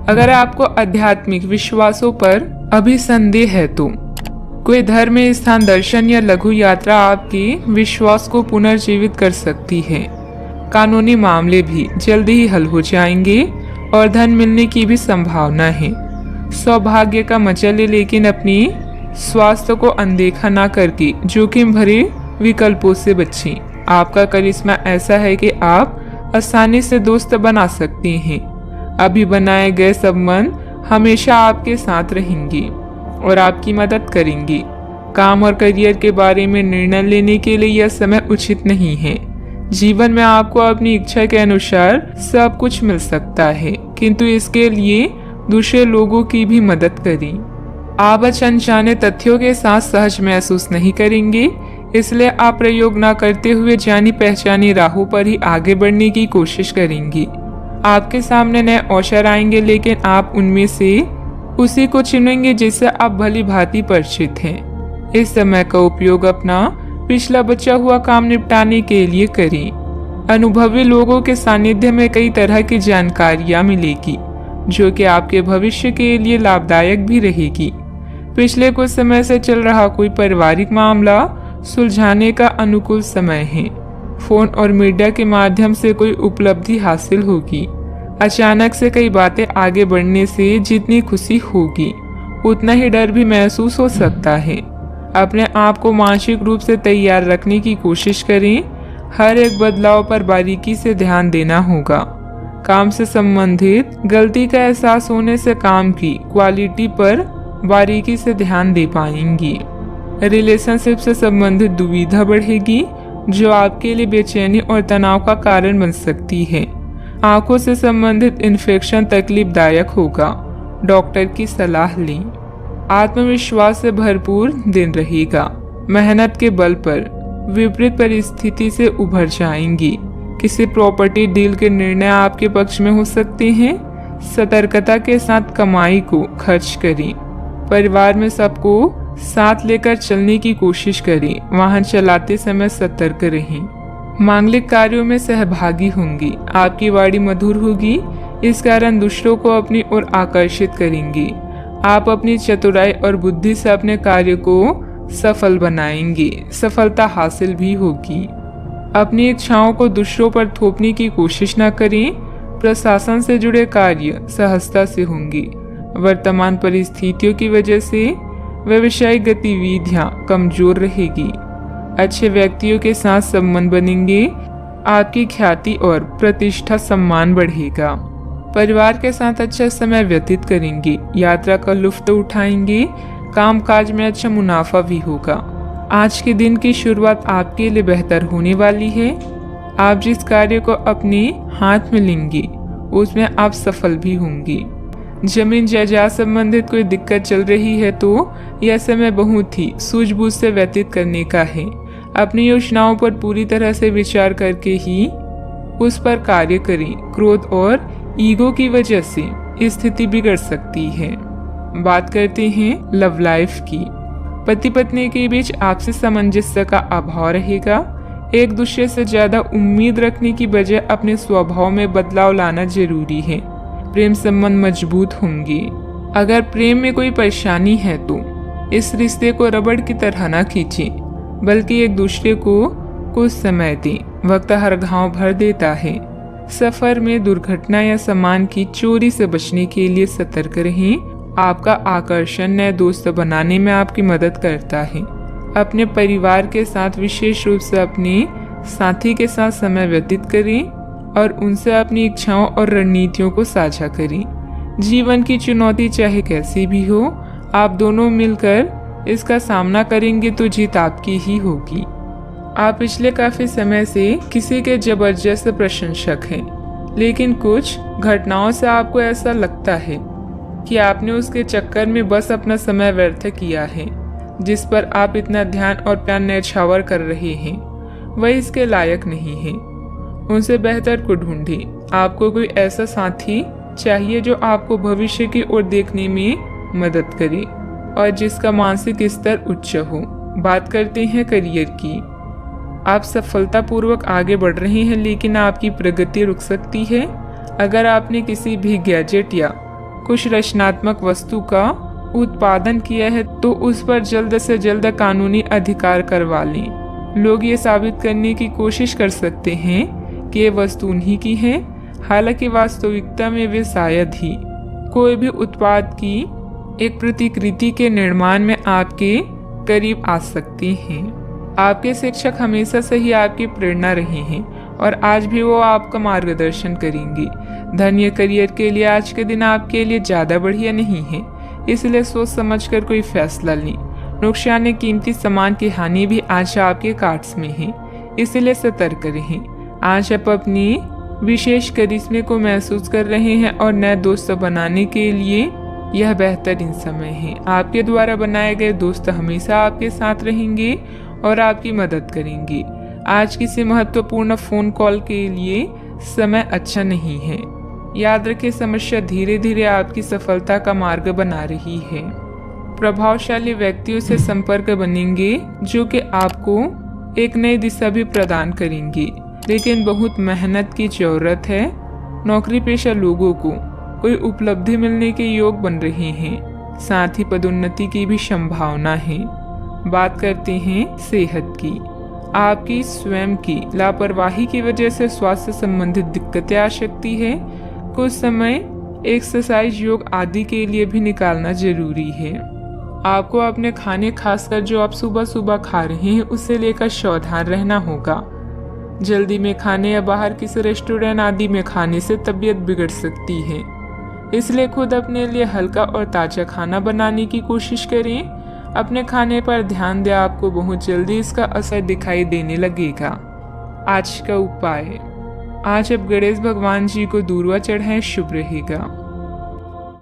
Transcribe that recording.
अगर आपको आध्यात्मिक विश्वासों पर अभी संदेह है तो कोई धर्म स्थान दर्शन या लघु यात्रा आपके विश्वास को पुनर्जीवित कर सकती है। कानूनी मामले भी जल्दी ही हल हो जाएंगे और धन मिलने की भी संभावना है। सौभाग्य का मजा ले, लेकिन अपनी स्वास्थ्य को अनदेखा ना करके जोखिम भरे विकल्पों से बचें। आपका करिश्मा ऐसा है कि आप आसानी से दोस्त बना सकते हैं। अभी बनाए गए संबंध हमेशा आपके साथ रहेंगे और आपकी मदद करेंगे। काम और करियर के बारे में निर्णय लेने के लिए यह समय उचित नहीं है। जीवन में आपको अपनी इच्छा के अनुसार सब कुछ मिल सकता है, किंतु इसके लिए दूसरे लोगों की भी मदद करें। आप अनजाने तथ्यों के साथ सहज महसूस नहीं करेंगे, इसलिए आप प्रयोग न करते हुए जानी पहचानी राहों पर ही आगे बढ़ने की कोशिश करेंगे। आपके सामने नए अवसर आएंगे, लेकिन आप उनमें से उसी को चुनेंगे जिससे आप भली भांति परिचित हैं। इस समय का उपयोग अपना पिछला बचा हुआ काम निपटाने के लिए करें। अनुभवी लोगों के सानिध्य में कई तरह की जानकारियां मिलेगी, जो कि आपके भविष्य के लिए लाभदायक भी रहेगी। पिछले कुछ समय से चल रहा कोई पारिवारिक मामला सुलझाने का अनुकूल समय है। फोन और मीडिया के माध्यम से कोई उपलब्धि हासिल होगी। अचानक से कई बातें आगे बढ़ने से जितनी खुशी होगी, उतना ही डर भी महसूस हो सकता है। अपने आप को मानसिक रूप से तैयार रखने की कोशिश करें। हर एक बदलाव पर बारीकी से ध्यान देना होगा। काम से संबंधित गलती का एहसास होने से काम की क्वालिटी पर बारीकी से ध्यान दे पाएंगी। रिलेशनशिप से संबंधित दुविधा बढ़ेगी, जो आपके लिए बेचैनी और तनाव का कारण बन सकती है। आंखों से संबंधित इन्फेक्शन तकलीफदायक होगा। डॉक्टर की सलाह लें। आत्मविश्वास से भरपूर दिन रहेगा। मेहनत के बल पर विपरीत परिस्थिति से उभर जाएंगी। किसी प्रॉपर्टी डील के निर्णय आपके पक्ष में हो सकते हैं। सतर्कता के साथ कमाई को खर्च करें। परिवार में सबको साथ लेकर चलने की कोशिश करें। वाहन चलाते समय सतर्क रहें। मांगलिक कार्यों में सहभागी होंगी। आपकी वाणी मधुर होगी, इस कारण दूसरों को अपनी ओर आकर्षित करेंगे। आप अपनी चतुराई और बुद्धि से अपने कार्य को सफल बनाएंगे। सफलता हासिल भी होगी। अपनी इच्छाओं को दूसरों पर थोपने की कोशिश न करें। प्रशासन से जुड़े कार्य सहजता से होंगे। वर्तमान परिस्थितियों की वजह से व्यवसायिक गतिविधियां कमजोर रहेगी। अच्छे व्यक्तियों के साथ संबंध बनेंगे। आपकी ख्याति और प्रतिष्ठा सम्मान बढ़ेगा। परिवार के साथ अच्छा समय व्यतीत करेंगे। यात्रा का लुत्फ उठाएंगे। कामकाज में अच्छा मुनाफा भी होगा। आज के दिन की शुरुआत आपके लिए बेहतर होने वाली है। आप जिस कार्य को अपने हाथ में लेंगे, उसमें आप सफल भी होंगे। जमीन जायदाद संबंधित कोई दिक्कत चल रही है तो यह समय बहुत ही सूझबूझ से व्यतीत करने का है। अपनी योजनाओं पर पूरी तरह से विचार करके ही उस पर कार्य करें। क्रोध और ईगो की वजह से स्थिति बिगड़ सकती है। बात करते हैं लव लाइफ की। पति पत्नी के बीच आपसी सामंजस्य का अभाव रहेगा। एक दूसरे से ज्यादा उम्मीद रखने की बजाय अपने स्वभाव में बदलाव लाना जरूरी है। प्रेम संबंध मजबूत होंगे। अगर प्रेम में कोई परेशानी है तो इस रिश्ते को रबड़ की तरह न खींचें, बल्कि एक दूसरे को कुछ समय दें। वक्त हर घाव भर देता है। सफर में दुर्घटना या सामान की चोरी से बचने के लिए सतर्क रहें। आपका आकर्षण नए दोस्त बनाने में आपकी मदद करता है। अपने परिवार के साथ विशेष रूप से अपने साथी के साथ समय व्यतीत करें और उनसे अपनी इच्छाओं और रणनीतियों को साझा करें। जीवन की चुनौती चाहे कैसी भी हो, आप दोनों मिलकर इसका सामना करेंगे तो जीत आपकी ही होगी। आप पिछले काफी समय से किसी के जबरदस्त प्रशंसक हैं, लेकिन कुछ घटनाओं से आपको ऐसा लगता है कि आपने उसके चक्कर में बस अपना समय व्यर्थ किया है। जिस पर आप इतना ध्यान और प्यार न्यौछावर कर रहे हैं, वह इसके लायक नहीं है। उनसे बेहतर को ढूंढें। आपको कोई ऐसा साथी चाहिए जो आपको भविष्य की ओर देखने में मदद करे और जिसका मानसिक स्तर उच्च हो। बात करते हैं करियर की। आप सफलतापूर्वक आगे बढ़ रहे हैं, लेकिन आपकी प्रगति रुक सकती है। अगर आपने किसी भी गैजेट या कुछ रचनात्मक वस्तु का उत्पादन किया है तो उस पर जल्द से जल्द कानूनी अधिकार करवा लें। लोग ये साबित करने की कोशिश कर सकते हैं कि ये वस्तु उन्हीं की है, हालांकि वास्तविकता में वे शायद ही कोई भी उत्पाद की एक प्रतिकृति के निर्माण में आपके करीब आ सकते हैं। आपके शिक्षक हमेशा से ही आपकी प्रेरणा रहे हैं और आज भी वो आपका मार्गदर्शन करेंगे। धन या करियर के लिए आज के दिन आपके लिए ज़्यादा बढ़िया नहीं है, इसलिए सोच समझकर कोई फैसला लें। नुकसान या कीमती सामान की हानि भी आज आपके कार्ड्स में है, इसलिए सतर्क रहें। आज आप अपनी विशेष करिश्मे को महसूस कर रहे हैं और नए दोस्त बनाने के लिए यह बेहतरीन समय है। आपके द्वारा बनाए गए दोस्त हमेशा आपके साथ रहेंगे और आपकी मदद करेंगे। आज किसी महत्वपूर्ण फोन कॉल के लिए समय अच्छा नहीं है। याद रखें, समस्या धीरे धीरे आपकी सफलता का मार्ग बना रही है। प्रभावशाली व्यक्तियों से संपर्क बनेंगे जो कि आपको एक नई दिशा भी प्रदान करेंगे, लेकिन बहुत मेहनत की जरूरत है। नौकरी पेशा लोगों को कोई उपलब्धि मिलने के योग बन रहे हैं, साथ ही पदोन्नति की भी संभावना है। बात करते हैं सेहत की। आपकी स्वयं की लापरवाही की वजह से स्वास्थ्य संबंधित दिक्कतें आ सकती है। कुछ समय एक्सरसाइज, योग आदि के लिए भी निकालना जरूरी है। आपको अपने खाने, खासकर जो आप सुबह सुबह खा रहे हैं, उससे लेकर सावधान रहना होगा। जल्दी में खाने या बाहर किसी रेस्टोरेंट आदि में खाने से तबीयत बिगड़ सकती है, इसलिए खुद अपने लिए हल्का और ताज़ा खाना बनाने की कोशिश करें। अपने खाने पर ध्यान दें, आपको बहुत जल्दी इसका असर दिखाई देने लगेगा। आज का उपाय, आज आप गणेश भगवान जी को दूर्वा चढ़ाएं, शुभ रहेगा।